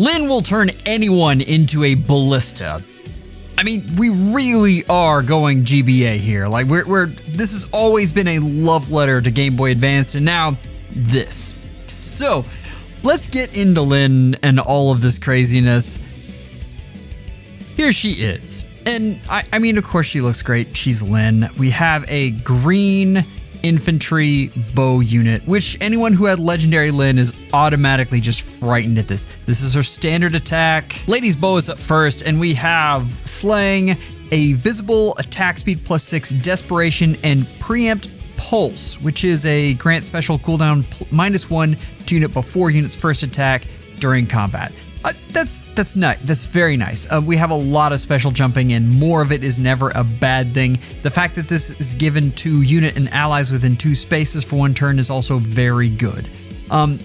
Lyn will turn anyone into a ballista. I mean, we really are going GBA here. Like, this has always been a love letter to Game Boy Advance, and now this. So, let's get into Lyn and all of this craziness. Here she is. And I mean, of course, she looks great. She's Lyn. We have a green infantry bow unit, which anyone who had legendary Lyn is automatically just frightened at this. This is her standard attack. Lady's bow is up first, and we have slaying, a visible attack speed +6, desperation, and preempt pulse, which is a grant special cooldown -1 to unit before unit's first attack during combat. That's nice. That's very nice. We have a lot of special jumping, and more of it is never a bad thing. The fact that this is given to unit and allies within 2 spaces for 1 turn is also very good.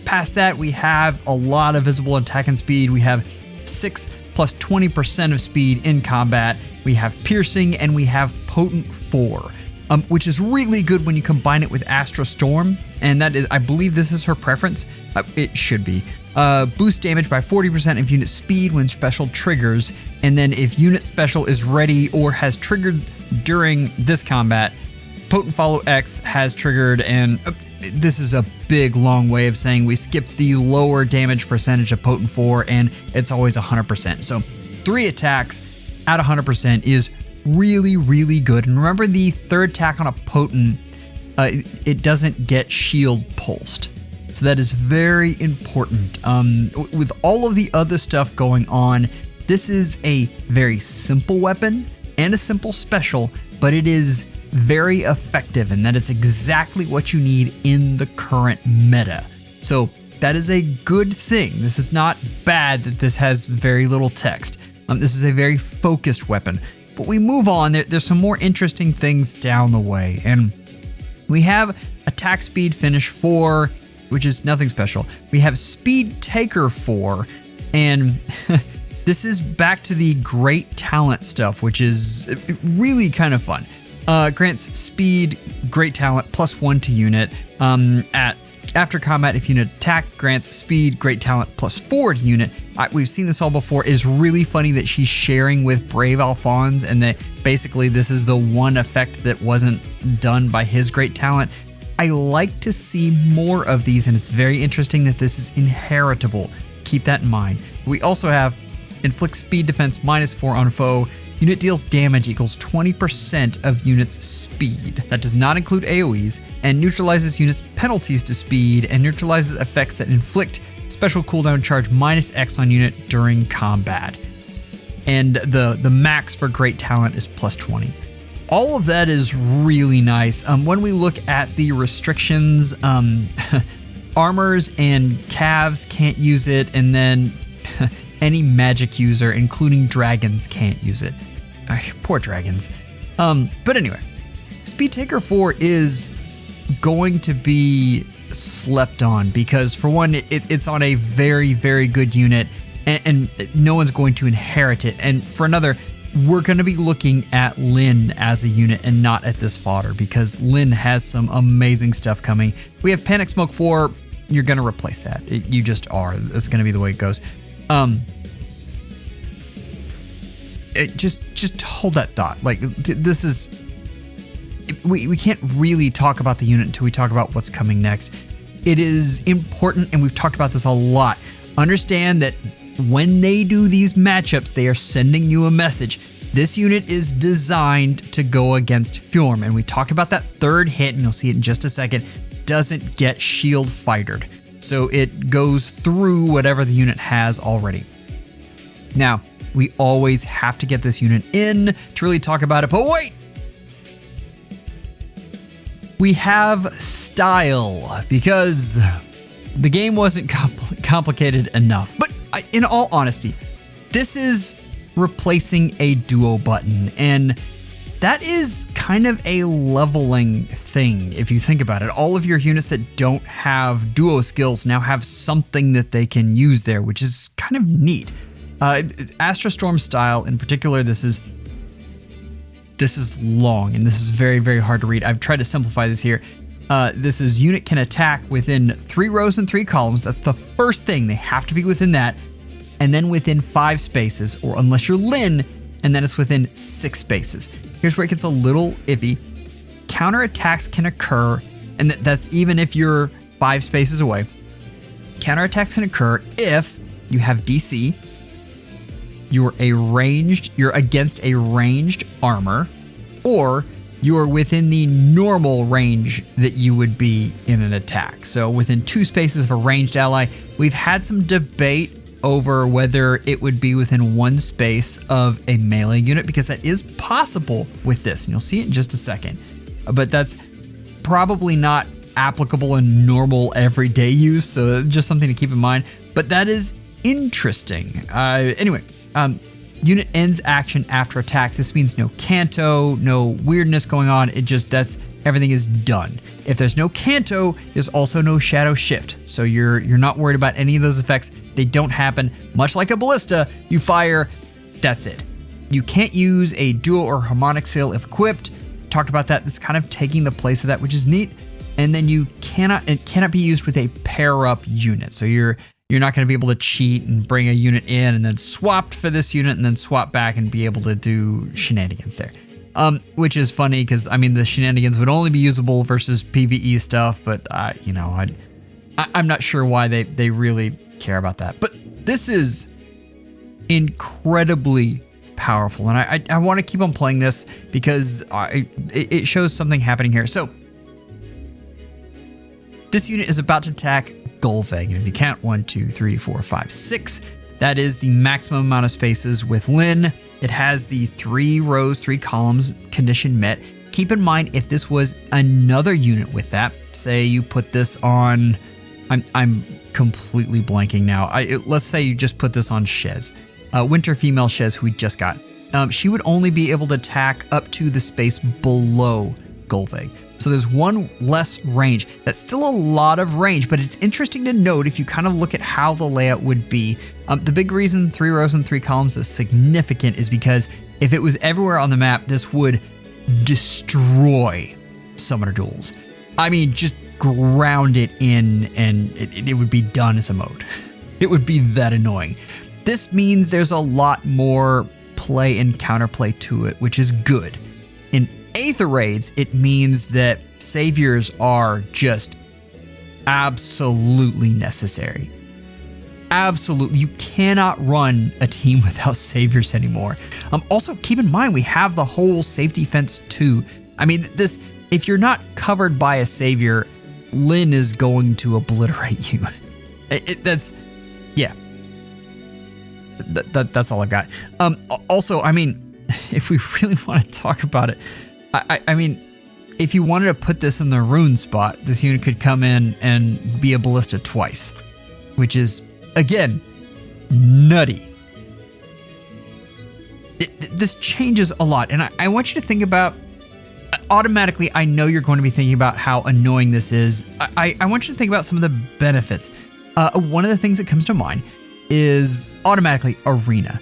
Past that, we have a lot of visible attack and speed. We have 6 plus 20% of speed in combat. We have piercing, and we have potent 4, which is really good when you combine it with Astra Storm. And that is, I believe this is her preference. It should be. Boost damage by 40% of unit speed when special triggers, and then if unit special is ready or has triggered during this combat, Potent Follow X has triggered, and this is a big long way of saying we skip the lower damage percentage of Potent 4, and it's always 100%. So 3 attacks at 100% is really, really good. And remember, the 3rd attack on a Potent, it doesn't get shield pulsed. So that is very important. With all of the other stuff going on, this is a very simple weapon and a simple special, but it is very effective, and that is exactly what you need in the current meta. So that is a good thing. This is not bad that this has very little text. This is a very focused weapon. But we move on. There's some more interesting things down the way, and we have attack speed finish 4, which is nothing special. We have Speed Taker 4, and this is back to the great talent stuff, which is really kind of fun. Grants speed, great talent, +1 to unit. After combat, if unit attack, grants speed, great talent, +4 to unit. We've seen this all before. It's really funny that she's sharing with Brave Alphonse, and that basically this is the one effect that wasn't done by his great talent. I like to see more of these, and it's very interesting that this is inheritable. Keep that in mind. We also have inflict speed defense -4 on foe. Unit deals damage equals 20% of unit's speed. That does not include AoEs, and neutralizes unit's penalties to speed, and neutralizes effects that inflict special cooldown charge -X on unit during combat. And the max for great talent is +20. All of that is really nice. When we look at the restrictions, armors and calves can't use it, and then any magic user, including dragons, can't use it. Poor dragons. But anyway, Speed Taker 4 is going to be slept on because, for one, it's on a very, very good unit, and no one's going to inherit it. And for another, we're going to be looking at Lyn as a unit and not at this fodder, because Lyn has some amazing stuff coming. We have Panic Smoke 4. You're going to replace that. You just are. That's going to be the way it goes. Just hold that thought. Like, this is... We can't really talk about the unit until we talk about what's coming next. It is important, and we've talked about this a lot. Understand that when they do these matchups, they are sending you a message. This unit is designed to go against Fjorm, and we talked about that 3rd hit, and you'll see it in just a second, doesn't get shield fightered. So it goes through whatever the unit has already. Now, we always have to get this unit in to really talk about it, but wait! We have style, because the game wasn't complicated enough. But in all honesty, this is replacing a duo button, and that is kind of a leveling thing if you think about it. All of your units that don't have duo skills now have something that they can use there, which is kind of neat. Astra Storm style in particular, this is long, and this is very, very hard to read. I've tried to simplify this here. This is unit can attack within 3 rows and 3 columns. That's the first thing. They have to be within that. and then within 5 spaces, or unless you're Lyn, and then it's within 6 spaces. Here's where it gets a little iffy. Counterattacks can occur, and that's even if you're 5 spaces away. Counterattacks can occur if you have DC, you're against a ranged armor, or you're within the normal range that you would be in an attack. So within 2 spaces of a ranged ally. We've had some debate over whether it would be within 1 space of a melee unit, because that is possible with this, and you'll see it in just a second. But that's probably not applicable in normal everyday use, so just something to keep in mind. But that is interesting. Anyway, unit ends action after attack. This means no canto, no weirdness going on. Everything is done. If there's no canto, there's also no shadow shift. So you're not worried about any of those effects. They don't happen. Much like a ballista, you fire, that's it. You can't use a duo or harmonic sail if equipped. Talked about that. It's kind of taking the place of that, which is neat. And then it cannot be used with a pair up unit. So you're not going to be able to cheat and bring a unit in and then swap for this unit and then swap back and be able to do shenanigans there. Which is funny because, I mean, the shenanigans would only be usable versus PvE stuff, but, I'm not sure why they really care about that. But this is incredibly powerful, and I want to keep on playing this because it shows something happening here. So, this unit is about to attack Gullveig, and if you count 1, 2, 3, 4, 5, 6, that is the maximum amount of spaces with Lyn. It has the 3 rows, 3 columns condition met. Keep in mind, if this was another unit with that, say you put this on, I'm completely blanking now. Let's say you just put this on Shez, Winter Female Shez, who we just got. She would only be able to attack up to the space below Gullveig. So there's 1 less range. That's still a lot of range, but it's interesting to note if you kind of look at how the layout would be. The big reason 3 rows and 3 columns is significant is because if it was everywhere on the map, this would destroy summoner duels. I mean, just ground it in and it would be done as a mode. It would be that annoying. This means there's a lot more play and counterplay to it, which is good. In Aether Raids, it means that saviors are just absolutely necessary. Absolutely. You cannot run a team without saviors anymore. Also, keep in mind, we have the whole safety fence too. I mean, if you're not covered by a savior, Lyn is going to obliterate you. That's all I've got. Also, I mean, if we really want to talk about it, I mean, if you wanted to put this in the rune spot, this unit could come in and be a ballista twice, which is, again, nutty. This changes a lot, and I want you to think about, automatically, I know you're going to be thinking about how annoying this is. I want you to think about some of the benefits. One of the things that comes to mind is automatically Arena.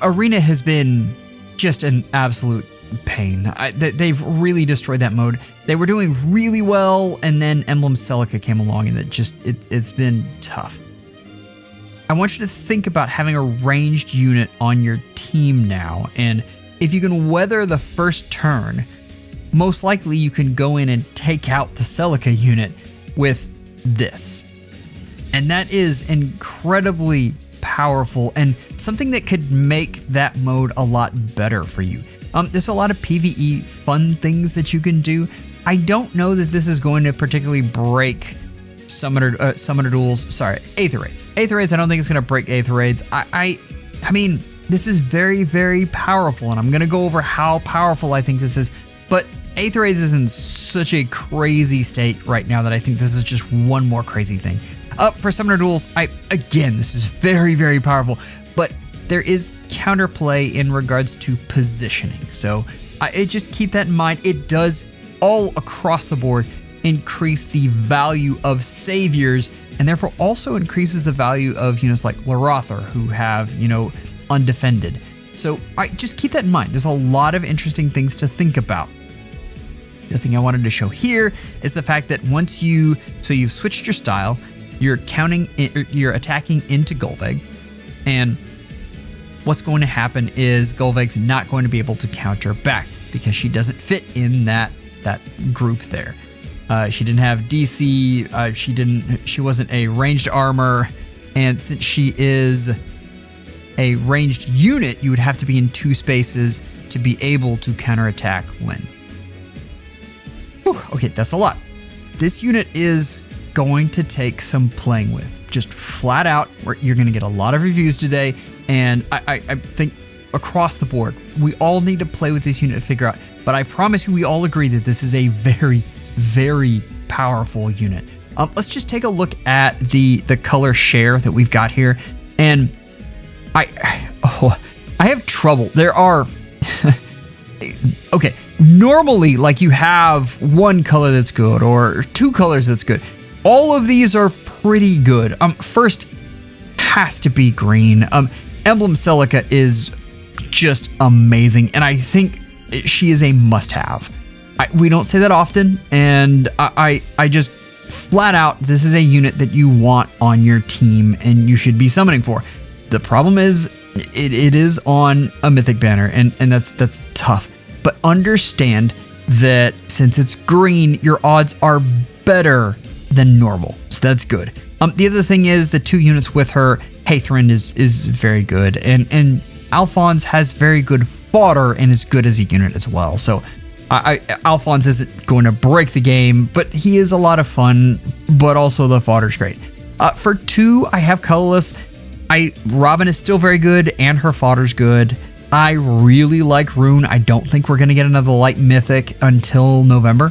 Arena has been just an absolute pain. They've really destroyed that mode. They were doing really well, and then Emblem Celica came along, and it's been tough. I want you to think about having a ranged unit on your team now, and if you can weather the first turn, most likely you can go in and take out the Celica unit with this. And that is incredibly powerful and something that could make that mode a lot better for you. There's a lot of PvE fun things that you can do. I don't know that this is going to particularly break summoner duels. Sorry, Aether Raids. Aether Raids, I don't think it's going to break Aether Raids. I mean, this is very, very powerful, and I'm going to go over how powerful I think this is. But Aether Raids is in such a crazy state right now that I think this is just one more crazy thing. For summoner duels, again, this is very, very powerful, but there is counterplay in regards to positioning. So just keep that in mind. It does all across the board increase the value of saviors, and therefore also increases the value of units like Larother, who have, undefended. So just keep that in mind. There's a lot of interesting things to think about. The thing I wanted to show here is the fact that once you've switched your style, you're attacking into Gullveig, And what's going to happen is Golveg's not going to be able to counter back because she doesn't fit in that group there. She didn't have DC. She wasn't a ranged armor, and since she is a ranged unit, you would have to be in 2 spaces to be able to counterattack Lyn. Whew, okay, that's a lot. This unit is going to take some playing with. Just flat out, you're going to get a lot of reviews today, and I think across the board, we all need to play with this unit to figure out. But I promise you, we all agree that this is a very, very powerful unit. Let's just take a look at the color share that we've got here, and I have trouble. There are okay. Normally, like, you have one color that's good or 2 colors that's good. All of these are pretty good. First has to be green. Emblem Celica is just amazing, and I think she is a must-have. We don't say that often, and I just flat out, this is a unit that you want on your team and you should be summoning for. The problem is it is on a mythic banner, and that's tough. But understand that since it's green, your odds are better than normal, so that's good. The other thing is the 2 units with her, Hathrin is very good, and Alphonse has very good fodder and is good as a unit as well. So Alphonse isn't going to break the game, but he is a lot of fun, but also the fodder's great. For 2, I have colorless. Robin is still very good, and her fodder's good. I really like Rune. I don't think we're going to get another light mythic until November.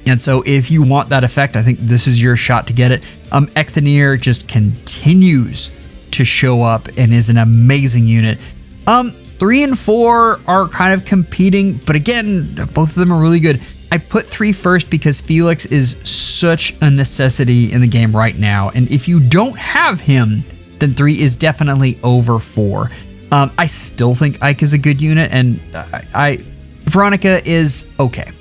And so if you want that effect, I think this is your shot to get it. Ecthenir just continues to show up and is an amazing unit. 3 and 4 are kind of competing, but again, both of them are really good. I put 3 first because Felix is such a necessity in the game right now. And if you don't have him, then 3 is definitely over 4. I still think Ike is a good unit, and Veronica is okay.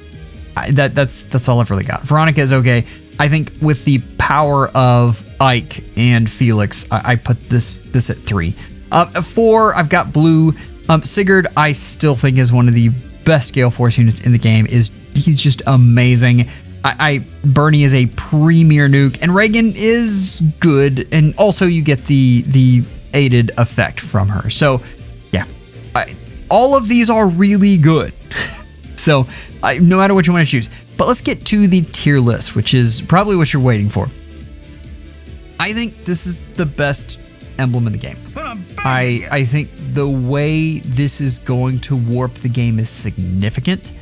That's all I've really got. Veronica is okay. I think with the power of Ike and Felix, I put this at 3. 4, I've got blue. Sigurd, I still think is one of the best Gale Force units in the game. He's just amazing. Bernie is a premier nuke, and Reagan is good, and also you get the aided effect from her. So yeah, all of these are really good. So no matter what you want to choose. But let's get to the tier list, which is probably what you're waiting for. I think this is the best emblem in the game. I think the way this is going to warp the game is significant.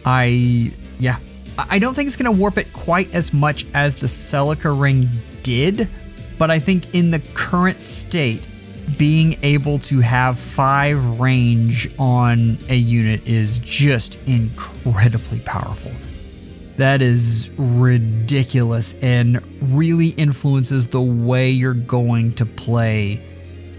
I don't think it's going to warp it quite as much as the Celica ring did, but I think in the current state, being able to have 5 range on a unit is just incredibly powerful. That is ridiculous and really influences the way you're going to play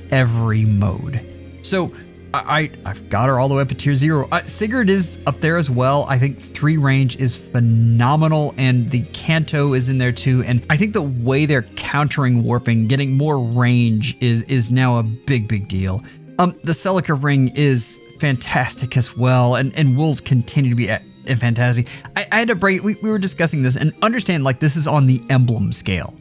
every mode. So I've got her all the way up to tier 0. Sigurd is up there as well. I think 3 range is phenomenal, and the Canto is in there too. And I think the way they're countering warping, getting more range is now a big deal. The Celica ring is fantastic as well, and will continue to be fantastic. I had to break. We were discussing this, and understand, like, this is on the emblem scale.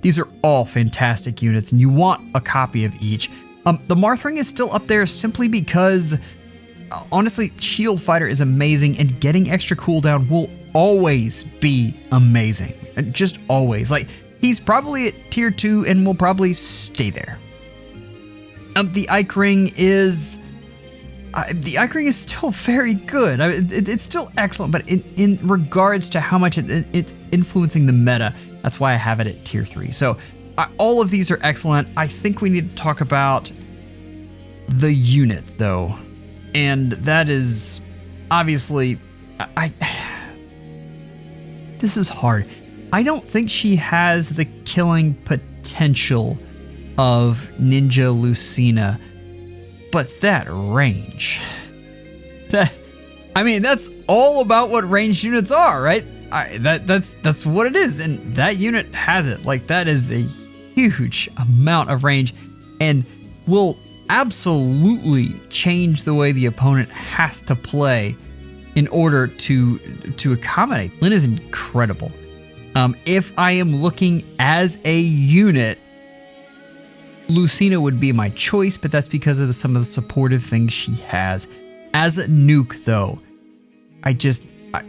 These are all fantastic units, and you want a copy of each. The Marth ring is still up there simply because, honestly, Shield Fighter is amazing, and getting extra cooldown will always be amazing. Just always. Like, he's probably at tier 2 and will probably stay there. The Ike ring is... the Ike ring is still very good. It's still excellent, but in regards to how much it's influencing the meta, that's why I have it at tier 3. So all of these are excellent. I think we need to talk about the unit, though. And that is obviously... this is hard. I don't think she has the killing potential of Ninja Lucina, but that range... that's all about what ranged units are, right? That's what it is, and that unit has it. Like, that is a huge amount of range. and will absolutely change the way the opponent has to play in order to accommodate. Lyn is incredible. If I am looking as a unit, Lucina would be my choice, but that's because of some of the supportive things she has. As a nuke, though,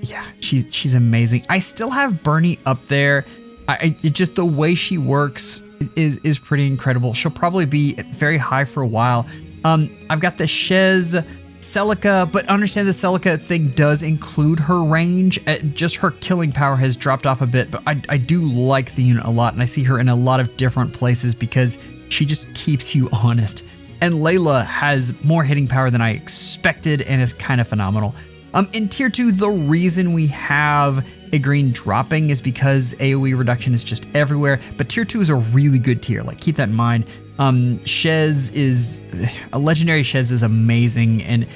yeah, she's amazing. I still have Bernie up there. Just the way she works is pretty incredible. She'll probably be very high for a while. I've got the Shez Celica, but understand the Celica thing does include her range. Just her killing power has dropped off a bit, but I do like the unit a lot, and I see her in a lot of different places because she just keeps you honest. And Layla has more hitting power than I expected and is kind of phenomenal. In Tier 2, the reason we have a green dropping is because AoE reduction is just everywhere, but Tier 2 is a really good tier, like keep that in mind. Shez is, a legendary Shez is amazing, and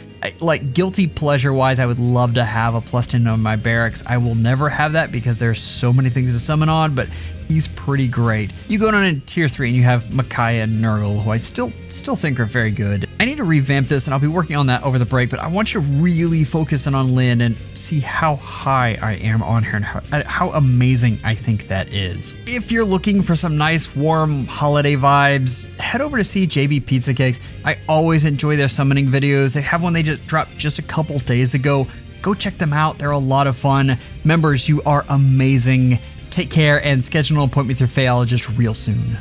like guilty pleasure wise, I would love to have a +10 on my barracks. I will never have that because there's so many things to summon on, but he's pretty great. You go down in Tier 3 and you have Micaiah and Nurgle, who I still think are very good. I need to revamp this, and I'll be working on that over the break, but I want you to really focus in on Lyn and see how high I am on her and how amazing I think that is. If you're looking for some nice warm holiday vibes, head over to see JB Pizza Cakes. I always enjoy their summoning videos. They have one they just dropped just a couple days ago. Go check them out. They're a lot of fun. Members, you are amazing. Take care and schedule an appointment with your FEHologist real soon.